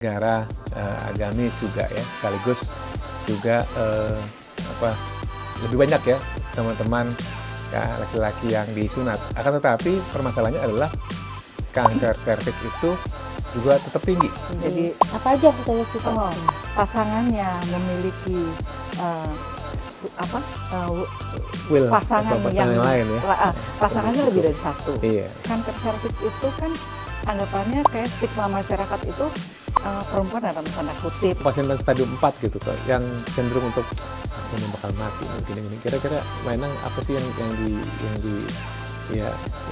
negara agamis juga ya, sekaligus juga lebih banyak ya teman-teman ya, laki-laki yang disunat. Akan tetapi permasalahannya adalah kanker serviks itu juga tetap tinggi. Jadi apa aja resiko? pasangannya memiliki Pasangan yang lain ya. pasangannya lebih dari satu. Iya. Kanker serviks itu kan anggapannya kayak stigma masyarakat itu perempuan dalam tanda kutip. Pasien stadium 4 gitu kok, yang cenderung untuk aku ini bakal mati mungkin ini. Kira-kira mainan apa sih yang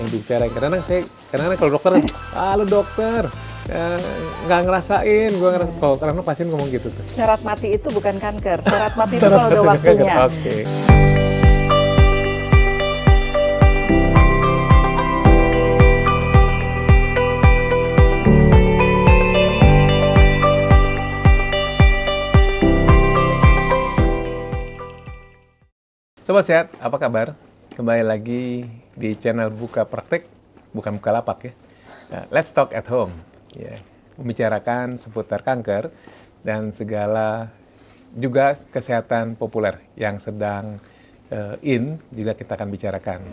dibicarain? Kadang-kadang kalau dokter, lu dokter nggak ngerasain, karena pasien ngomong gitu tuh. Syarat mati itu bukan kanker, syarat mati itu kalau udah waktunya. Oke. Sobat Sehat, apa kabar? Kembali lagi di channel Buka Praktek, bukan Bukalapak ya. Let's Talk at Home. Ya, membicarakan seputar kanker dan segala juga kesehatan populer yang sedang juga kita akan bicarakan.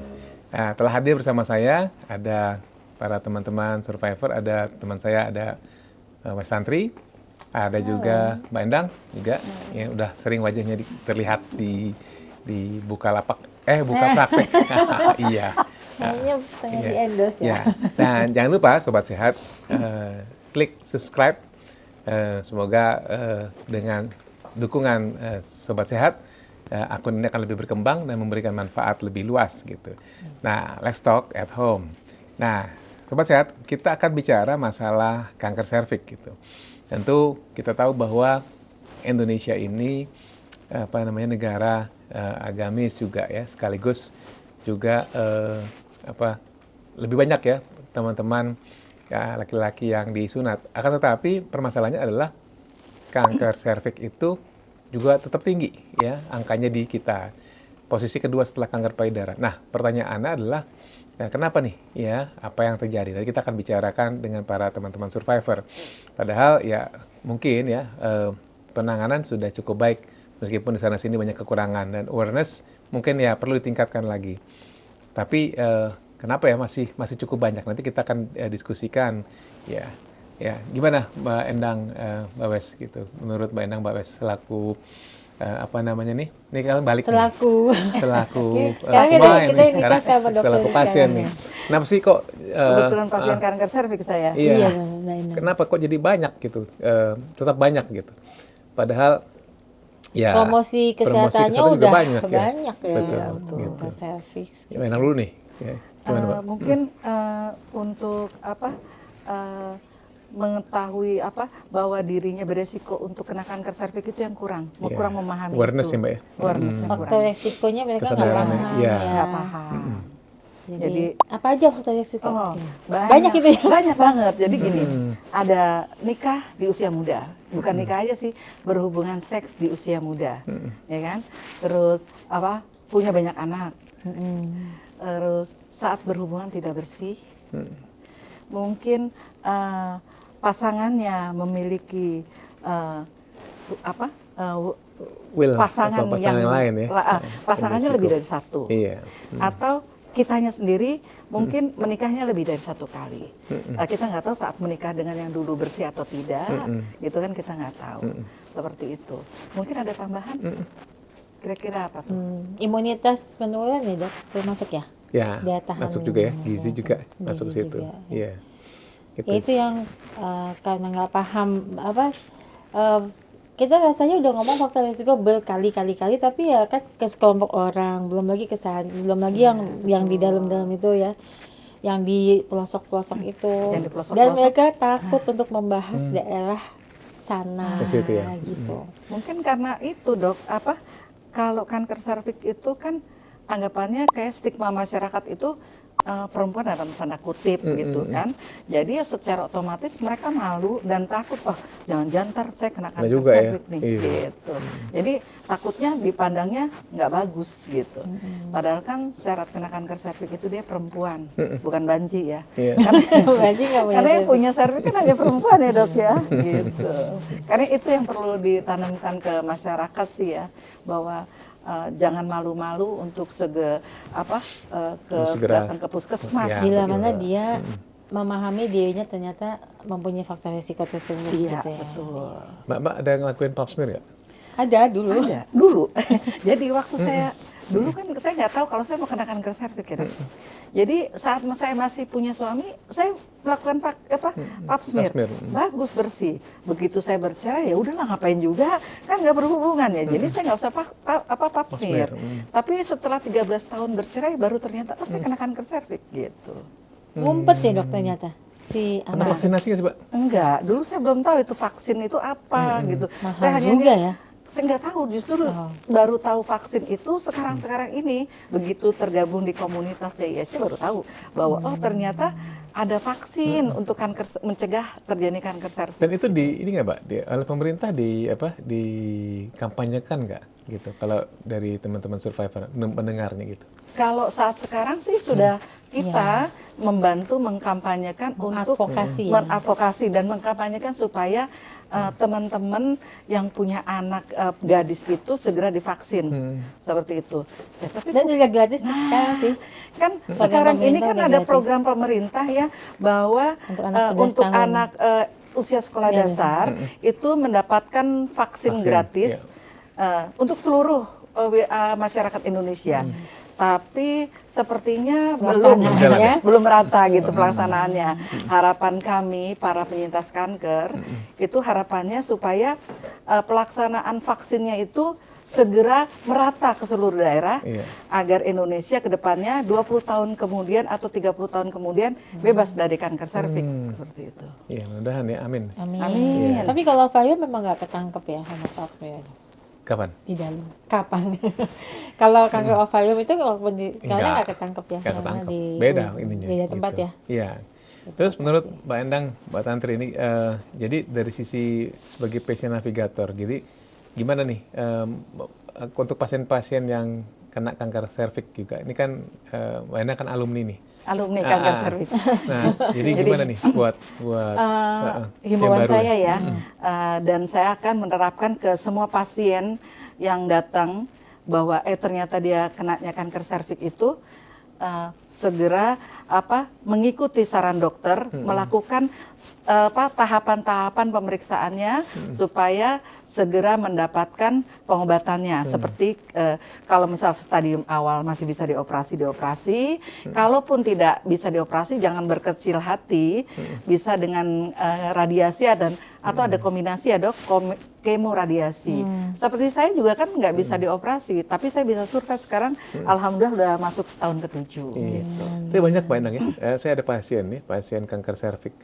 Nah, telah hadir bersama saya ada para teman-teman survivor, ada teman saya, ada Mas Santri, ada juga Mbak Endang juga, yang udah sering wajahnya terlihat di Bukalapak, Buka Praktek. Iya. Kayaknya pengen di endorse ya. Dan jangan lupa Sobat Sehat, klik subscribe. Semoga dengan dukungan Sobat Sehat, akun ini akan lebih berkembang dan memberikan manfaat lebih luas gitu. Nah, let's talk at home. Nah, Sobat Sehat, kita akan bicara masalah kanker serviks gitu. Tentu kita tahu bahwa Indonesia ini negara agamis juga ya, sekaligus juga lebih banyak ya teman-teman ya, laki-laki yang disunat. Akan tetapi permasalahannya adalah kanker serviks itu juga tetap tinggi ya angkanya di kita. Posisi kedua setelah kanker payudara. Nah, pertanyaannya adalah kenapa nih ya, apa yang terjadi? Nanti kita akan bicarakan dengan para teman-teman survivor. Padahal ya mungkin ya penanganan sudah cukup baik meskipun di sana sini banyak kekurangan dan awareness mungkin ya perlu ditingkatkan lagi. Tapi kenapa ya masih cukup banyak? Nanti kita akan diskusikan ya. Ya, gimana Mbak Endang, Mbak Wes gitu. Menurut Mbak Endang, Mbak Wes selaku nih? Ini kalian balik selaku pemain nih, kita selaku pasien nih. Kenapa sih kok Kebetulan pasien kanker serviks saya. Iya. Kenapa kok jadi banyak gitu? Tetap banyak gitu. Padahal ya promosi kesehatannya udah banyak ya. Betul. Gitu. Serviks. Gitu. Enak dulu nih. Ya, mungkin untuk mengetahui bahwa dirinya beresiko untuk kena kanker serviks itu yang kurang memahami awareness itu. Ya, Mbak ya. Awareness yang kurang. Faktor resikonya mereka nggak paham. Nggak paham. Jadi apa aja faktor resiko? Banyak itu ya? Banyak banget. Jadi gini, ada nikah di usia muda. Bukan nikah aja sih, berhubungan seks di usia muda. Ya kan? Terus punya banyak anak. Terus saat berhubungan tidak bersih. Mungkin pasangannya memiliki pasangan yang lain ya. Pasangannya lebih dari satu. Iya. Atau kitanya sendiri mungkin menikahnya lebih dari satu kali. Kita nggak tahu saat menikah dengan yang dulu bersih atau tidak, gitu kan kita nggak tahu. Seperti itu. Mungkin ada tambahan? Kira-kira apa tuh? Imunitas menurun ya dok, termasuk ya? Ya, daya tahan masuk juga ya, gizi juga masuk ke situ. Iya. Gitu. Ya itu yang karena nggak paham kita rasanya udah ngomong faktor risiko berkali-kali tapi ya kan ke sekelompok orang, belum lagi belum lagi yang di dalam itu ya, yang di pelosok-pelosok itu, dan mereka takut untuk membahas daerah sana gitu. Mungkin karena itu dok, kalau kanker serviks itu kan anggapannya kayak stigma masyarakat itu perempuan dalam tanda kutip gitu kan. Jadi ya secara otomatis mereka malu dan takut, oh jangan-jangan ntar saya kena Nah kanker juga ya. serviks nih Iya. gitu. Jadi takutnya dipandangnya nggak bagus gitu. Padahal kan syarat kena kanker serviks itu dia perempuan, bukan banji ya. Iya. Berarti nggak punya Karena yang serviks. punya serviks kan hanya perempuan ya dok ya, gitu. Karena itu yang perlu ditanamkan ke masyarakat sih ya, bahwa jangan malu-malu untuk Segera. datang ke puskesmas. Ya, Bila betul. mana dia memahami dirinya ternyata mempunyai faktor risiko tersebut Iya gitu ya. betul. Mbak ada ngelakuin pap smear nggak? Ada dulu. Ada dulu. Jadi waktu saya dulu kan saya nggak tahu kalau saya mau kena kanker serviks ya dok. Jadi saat saya masih punya suami, saya melakukan pap smear. Pap smear. Bagus bersih. Begitu saya bercerai ya udahlah ngapain juga, kan nggak berhubungan ya. Jadi saya nggak usah pap smear. Tapi setelah 13 tahun bercerai baru ternyata saya kena kanker serviks gitu. Ngumpet ya dok ternyata si Pernah anak. vaksinasi nggak sih Mbak? Enggak, dulu saya belum tahu itu vaksin itu apa gitu. Mahal Saya juga ya. Saya nggak tahu, justru Oh. baru tahu vaksin itu sekarang ini. Begitu tergabung di komunitas CISC baru tahu bahwa oh ternyata ada vaksin untuk kanker, mencegah terjadi kanker serviks. Dan itu ini nggak Mbak, oleh pemerintah dikampanyekan nggak gitu? Kalau dari teman-teman survivor mendengarnya gitu. Kalau saat sekarang sih sudah kita membantu mengkampanyekan untuk Mengadvokasi ya. mengadvokasi dan mengkampanyekan supaya teman-teman yang punya anak gadis itu segera divaksin seperti itu. Ya, tapi Dan juga gratis sekarang sih. kan Program sekarang ini pemerintah kan udah ada gratis. program pemerintah ya bahwa Untuk anak 11 untuk tahun. anak usia sekolah Iya. dasar itu mendapatkan vaksin Vaksin, gratis untuk seluruh masyarakat Indonesia. Tapi sepertinya Pelaksanaannya. belum merata gitu pelaksanaannya. Harapan kami para penyintas kanker itu harapannya supaya pelaksanaan vaksinnya itu segera merata ke seluruh daerah Iya. agar Indonesia ke depannya 20 tahun kemudian atau 30 tahun kemudian bebas dari kanker serviks seperti itu. Iya, mudah-mudahan ya, amin. Amin. Amin. Tapi kalau Vario memang nggak ketangkep ya sama pap smear Kapan? di dalam. Kapan? Kalau kanker ovarium itu walaupun karena nggak ketangkep ya. Nggak karena ketangkep. di Beda ininya. beda tempat gitu. ya. Iya. Terus menurut Mbak Endang, Mbak Tantri ini, jadi dari sisi sebagai patient navigator, jadi gimana nih untuk pasien-pasien yang kena kanker serviks juga? Ini kan Mbak Endang kan alumni nih. Alumni kanker serviks. Nah, jadi gimana nih buat Himbauan yang baru saya ya, dan saya akan menerapkan ke semua pasien yang datang bahwa ternyata dia kenanya kanker serviks itu segera mengikuti saran dokter, melakukan tahapan-tahapan pemeriksaannya supaya segera mendapatkan pengobatannya. Seperti kalau misal stadium awal masih bisa dioperasi. Kalaupun tidak bisa dioperasi, jangan berkecil hati, bisa dengan radiasi atau ada kombinasi ya dok, kemo radiasi. Seperti saya juga kan nggak bisa dioperasi, tapi saya bisa survive sekarang. Alhamdulillah udah masuk tahun ke-7 gitu. Tapi banyak Mbak Endang ya, saya ada pasien nih, pasien kanker serviks.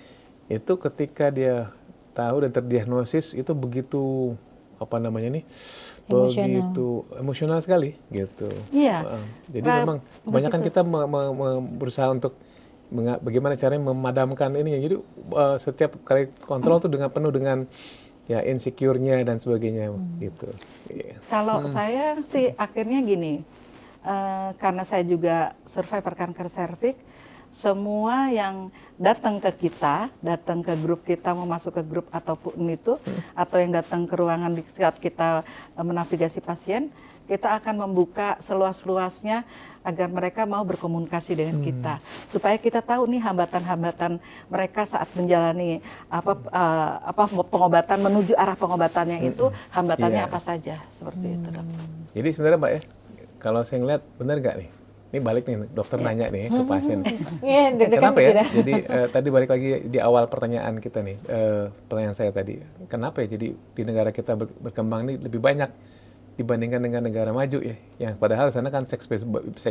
Itu ketika dia tahu dan terdiagnosis itu begitu Emosional. begitu emosional sekali gitu. Iya. Jadi memang kebanyakan kita berusaha untuk bagaimana caranya memadamkan ini ya. Jadi setiap kali kontrol tuh penuh dengan ya insecure-nya dan sebagainya gitu. Iya. Kalau saya sih akhirnya gini, karena saya juga survivor kanker serviks, semua yang datang ke kita, datang ke grup kita, mau masuk ke grup ataupun itu, atau yang datang ke ruangan di saat kita menavigasi pasien, kita akan membuka seluas-luasnya agar mereka mau berkomunikasi dengan kita, supaya kita tahu nih hambatan-hambatan mereka saat menjalani pengobatan, menuju arah pengobatannya itu hambatannya Iya. apa saja, seperti itu dok. Jadi sebenarnya Mbak ya, kalau saya ngeliat benar nggak nih? Ini balik nih dokter nanya nih ke pasien. Iya, deg-degan Kenapa ya? kita. Jadi tadi balik lagi di awal pertanyaan kita nih, pertanyaan saya tadi. Kenapa ya? Jadi di negara kita berkembang nih lebih banyak dibandingkan dengan negara maju ya, yang padahal sana kan seks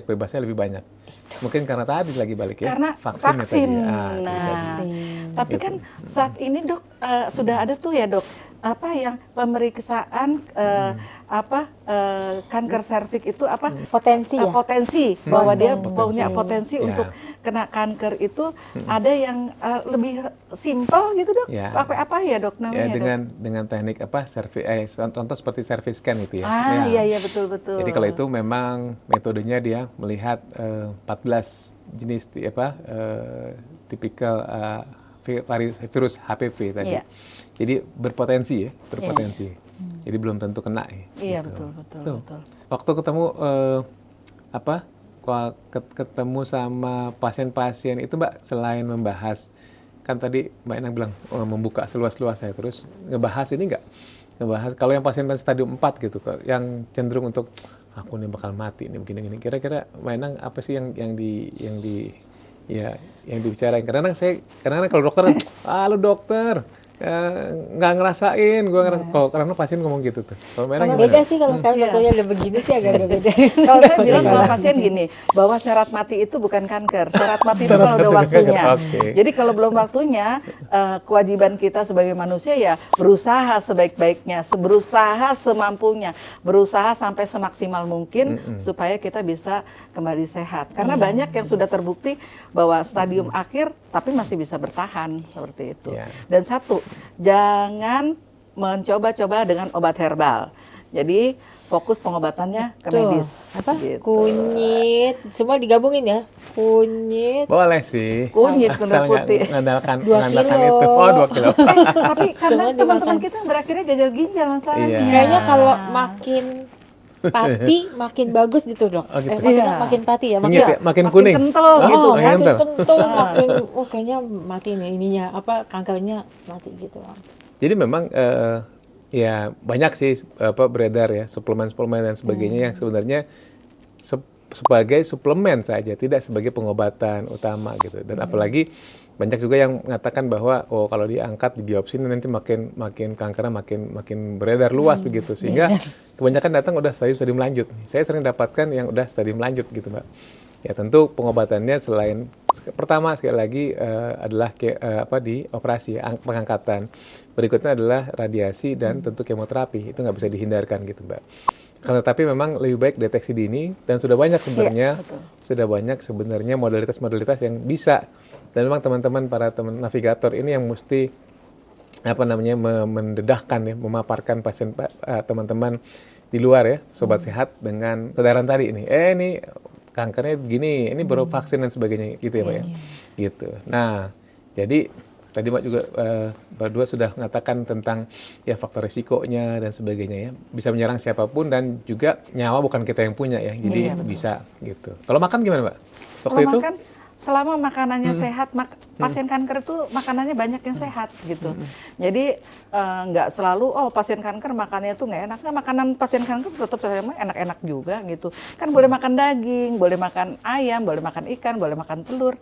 bebasnya lebih banyak. Mungkin karena tadi lagi balik ya, Karena vaksinnya vaksin. tadi. Nah, Vaksin. tapi kan saat ini dok sudah ada tuh ya dok, apa yang pemeriksaan kanker serviks itu apa Potensi ya. potensi bahwa dia Potensi. punya potensi Ya. untuk kena kanker itu ada yang lebih simpel gitu dok. Ya. Apa ya dok Ya, namanya dok? dengan teknik apa contoh seperti service scan itu ya. Ah Ya. iya betul. Jadi kalau itu memang metodenya dia melihat 14 jenis tipikal virus HPV tadi. Iya. Jadi berpotensi. Jadi belum tentu kena ya. Iya gitu. betul. Tuh. Waktu ketemu ketemu sama pasien-pasien itu Mbak, selain membahas, kan tadi Mbak Enang bilang membuka seluas-luas saya, terus ngebahas ini nggak? Ngebahas kalau yang pasien stadium 4 gitu, yang cenderung untuk aku nih bakal mati nih begini-gini. Kira-kira Mbak Enang apa sih yang dibicarain? Kadang-kadang kalau dokter, lu dokter nggak ngerasain, kalau karena pasien ngomong gitu tuh. Kalau Mbak Enang gimana? Beda sih kalau sekarang Iya. dokternya udah begini sih agak beda. Kalau saya bilang sama pasien gini, bahwa syarat mati itu bukan kanker, syarat mati itu kalau udah bukan waktunya. kanker, oke. Jadi kalau belum waktunya, kewajiban kita sebagai manusia ya berusaha sebaik-baiknya, berusaha semampunya, berusaha sampai semaksimal mungkin supaya kita bisa kembali sehat. Karena banyak yang sudah terbukti bahwa stadium akhir tapi masih bisa bertahan seperti itu. Ya. Dan satu, jangan mencoba-coba dengan obat herbal. Jadi fokus pengobatannya ke Tuh, medis. apa? Gitu. Kunyit, semua digabungin ya. Kunyit. Boleh sih. Kunyit, kunyit Asal nggak putih. mengandalkan 2 kilo. itu. Oh, 2 kilo. Tapi karena Cuma teman-teman dimakan. kita berakhirnya gagal ginjal masalahnya. Iya. Kayaknya kalau makin pati makin bagus gitu dok. Oh, gitu. Maksudnya Iya. makin pati ya. Kunyit Makin, ya, makin kuning. kental Oh, gitu oh, makin kan. makin kental. kental, makin, kayaknya mati nih ininya, kankernya mati gitu. Jadi memang ya banyak sih beredar ya suplemen-suplemen dan sebagainya yang sebenarnya sebagai suplemen saja, tidak sebagai pengobatan utama gitu. Dan apalagi banyak juga yang mengatakan bahwa kalau diangkat di biopsi nanti makin kankernya makin beredar luas begitu, sehingga kebanyakan datang udah stadium lanjut. Saya sering dapatkan yang udah stadium lanjut gitu Mbak. Ya tentu pengobatannya selain pertama sekali lagi adalah di operasi pengangkatan. Berikutnya adalah radiasi dan tentu kemoterapi. Itu nggak bisa dihindarkan gitu Mbak. Tetapi memang lebih baik deteksi dini dan sudah banyak sebenarnya modalitas-modalitas yang bisa. Dan memang teman-teman para teman navigator ini yang mesti mendedahkan ya, memaparkan pasien teman-teman di luar ya, sobat sehat dengan kesadaran tadi ini. Ini kankernya begini, ini baru vaksin dan sebagainya gitu ya Mbak ya. Gitu. Nah, jadi tadi Mbak juga berdua sudah mengatakan tentang ya faktor risikonya dan sebagainya ya. Bisa menyerang siapapun dan juga nyawa bukan kita yang punya ya. Jadi bisa gitu. Kalau makan gimana Mbak? Waktu Kalau itu? makan, selama makanannya sehat, pasien kanker itu makanannya banyak yang sehat gitu. Jadi nggak selalu pasien kanker makannya tuh nggak enak. Nah, makanan pasien kanker tetap enak-enak juga gitu. Kan boleh makan daging, boleh makan ayam, boleh makan ikan, boleh makan telur.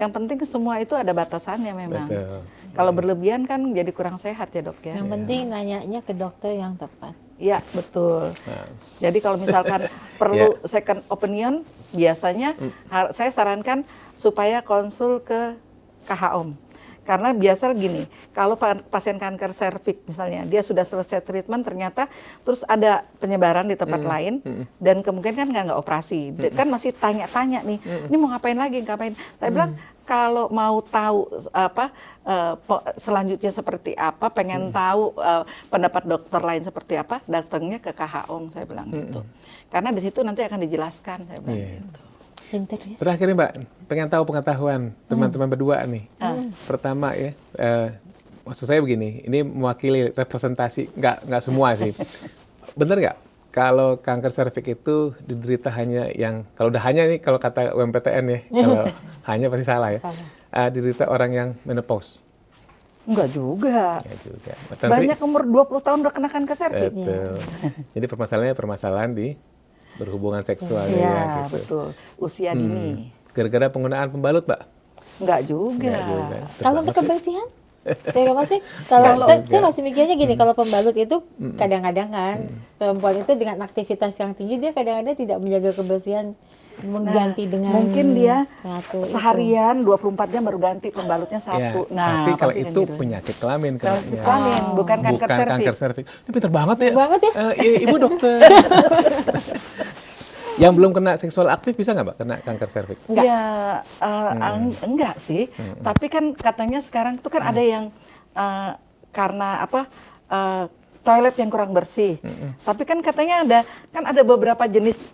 Yang penting semua itu ada batasannya memang. Betul. Kalau berlebihan kan jadi kurang sehat ya dok ya. Yang penting nanyanya ke dokter yang tepat. Iya betul. Nah. Jadi kalau misalkan perlu second opinion, biasanya saya sarankan supaya konsul ke KHOM. Karena biasa gini, kalau pasien kanker serviks misalnya, dia sudah selesai treatment ternyata terus ada penyebaran di tempat lain dan kemungkinan kan nggak operasi, kan masih tanya-tanya nih, ini mau ngapain lagi, ngapain? Saya bilang kalau mau tahu selanjutnya seperti apa, pengen tahu pendapat dokter lain seperti apa, datangnya ke KHOM, saya bilang gitu. Karena di situ nanti akan dijelaskan, saya bilang gitu. Pinter ya. Terakhir nih Mbak, pengen tahu pengetahuan teman-teman berdua nih. Pertama ya, maksud saya begini, ini mewakili representasi, nggak semua sih. Bener nggak? Kalau kanker serviks itu diderita hanya yang, kalau udah hanya nih, kalau kata UMPTN ya, kalau hanya pasti salah ya. Diderita orang yang menopause. Enggak juga. Ya juga. Banyak umur 20 tahun udah kena kanker serviks. Betul. Jadi permasalahan di berhubungan seksual Iya, ya gitu. betul. Usia dini. Gara-gara penggunaan pembalut, Mbak? Enggak juga. Nggak juga. Kalau untuk kebersihan? Tega masih kalau saya masih mikirnya gini, kalau pembalut itu kadang-kadang kan perempuan itu dengan aktivitas yang tinggi dia kadang-kadang tidak menjaga kebersihan mengganti dengan mungkin dia satu itu. seharian 24 jam baru ganti pembalutnya Ya, satu. tapi kalau pasti kan itu gitu. penyakit kelamin Penyakit kenanya. kelamin, bukan kanker Bukan serviks. kanker serviks. Ini pinter banget ya. Banget ya. Ibu dokter. Yang belum kena seksual aktif bisa nggak, Mbak, kena kanker serviks? Ya, enggak sih. Tapi kan katanya sekarang tuh kan ada yang karena apa toilet yang kurang bersih. Tapi kan katanya ada beberapa jenis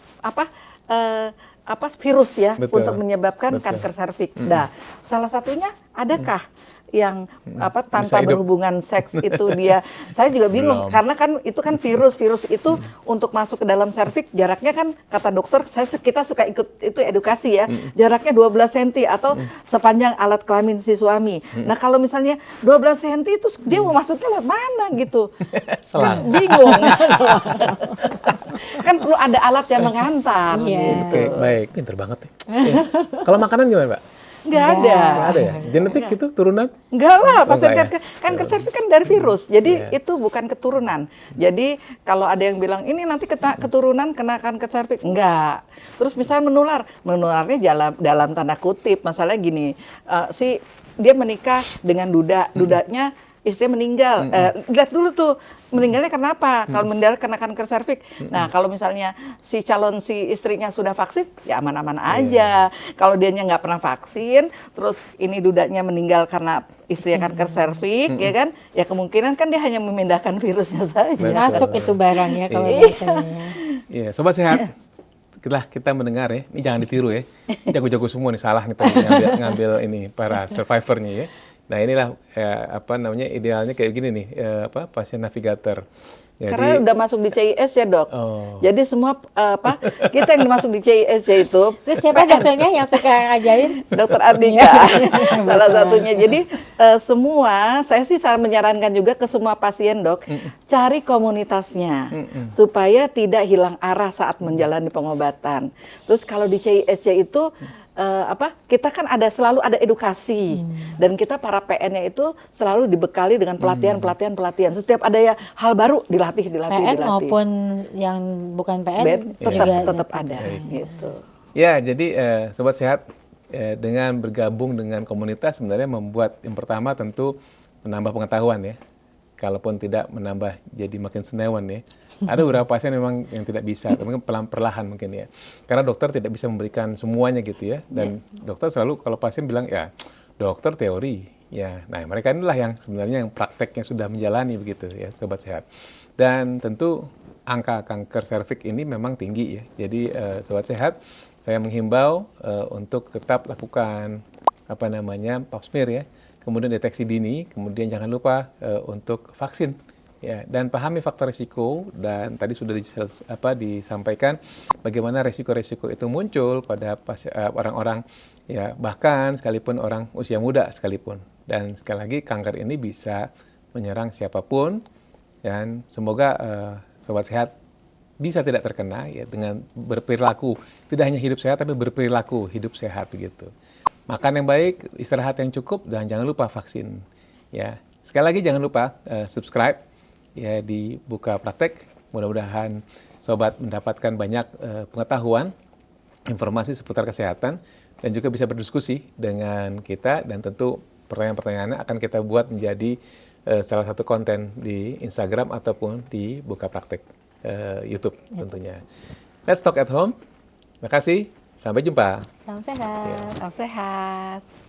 virus ya Betul. untuk menyebabkan Betul. kanker serviks. Nah, salah satunya adakah yang tanpa hidup. berhubungan seks itu saya juga bingung Belum. karena kan itu kan virus itu untuk masuk ke dalam serviks jaraknya kan kata dokter kita suka ikut itu edukasi ya, jaraknya 12 cm atau sepanjang alat kelamin si suami. Nah, kalau misalnya 12 cm itu dia mau masuknya lewat mana gitu. Selang. Bingung. Kan perlu ada alat yang mengantar Iya. gitu. Oke, baik. Pinter banget nih. Kalau makanan gimana, Mbak? Nggak ada. Nggak ada ya? Genetik gitu, turunan? Enggak lah, Oh, pasien enggak ya? kanker serviks kan dari virus, jadi Iya. itu bukan keturunan. Jadi kalau ada yang bilang ini nanti keturunan kena kanker serviks, enggak. Terus misalnya menularnya dalam tanda kutip, masalahnya gini, dia menikah dengan dudanya istrinya meninggal. Lihat dulu tuh meninggalnya karena apa? Kalau meninggal karena kanker serviks. Nah, kalau misalnya si istrinya sudah vaksin, ya aman-aman aja. Kalau dianya nggak pernah vaksin, terus ini dudanya meninggal karena istrinya kanker serviks, ya kan? Ya kemungkinan kan dia hanya memindahkan virusnya saja. Masuk itu barang ya kalau Iya. biasanya. Iya, sobat sehat. Kita mendengar ya, ini jangan ditiru ya. Ini jago-jago semua nih, salah nih tadi ngambil ini para survivornya ya. Nah, inilah idealnya kayak gini nih, pasien navigator. Karena udah masuk di CIS ya, Dok. Oh. Jadi semua kita yang masuk di CIS ya itu Terus siapa dokternya yang suka ngajarin? Dokter Andika salah satunya. Jadi saya sih menyarankan juga ke semua pasien, Dok, cari komunitasnya supaya tidak hilang arah saat menjalani pengobatan. Terus kalau di CIS itu kita kan selalu ada edukasi dan kita para PN-nya itu selalu dibekali dengan pelatihan. Setiap ada hal baru dilatih. PN maupun yang bukan PN tetap ada gitu. Ya, jadi sobat sehat dengan bergabung dengan komunitas sebenarnya membuat yang pertama tentu menambah pengetahuan ya. Kalaupun tidak menambah jadi makin senewan ya. Ada beberapa pasien memang yang tidak bisa, tapi perlahan mungkin ya. Karena dokter tidak bisa memberikan semuanya gitu ya. Dan dokter selalu kalau pasien bilang ya dokter teori ya. Nah, mereka inilah yang sebenarnya yang prakteknya sudah menjalani begitu ya, sobat sehat. Dan tentu angka kanker serviks ini memang tinggi ya. Jadi sobat sehat, saya menghimbau untuk tetap lakukan pap smear ya. Kemudian deteksi dini, kemudian jangan lupa untuk vaksin. Ya, dan pahami faktor risiko dan tadi sudah disampaikan bagaimana risiko-risiko itu muncul pada orang-orang ya bahkan sekalipun orang usia muda sekalipun. Dan sekali lagi kanker ini bisa menyerang siapapun dan semoga sobat sehat bisa tidak terkena ya dengan berperilaku tidak hanya hidup sehat tapi berperilaku hidup sehat begitu. Makan yang baik, istirahat yang cukup dan jangan lupa vaksin. Ya, sekali lagi jangan lupa subscribe ya di Buka Praktek. Mudah-mudahan sobat mendapatkan banyak pengetahuan, informasi seputar kesehatan dan juga bisa berdiskusi dengan kita dan tentu pertanyaan-pertanyaannya akan kita buat menjadi salah satu konten di Instagram ataupun di Buka Praktek YouTube tentunya. Let's talk at home. Terima kasih. Sampai jumpa. Salam sehat. Salam sehat.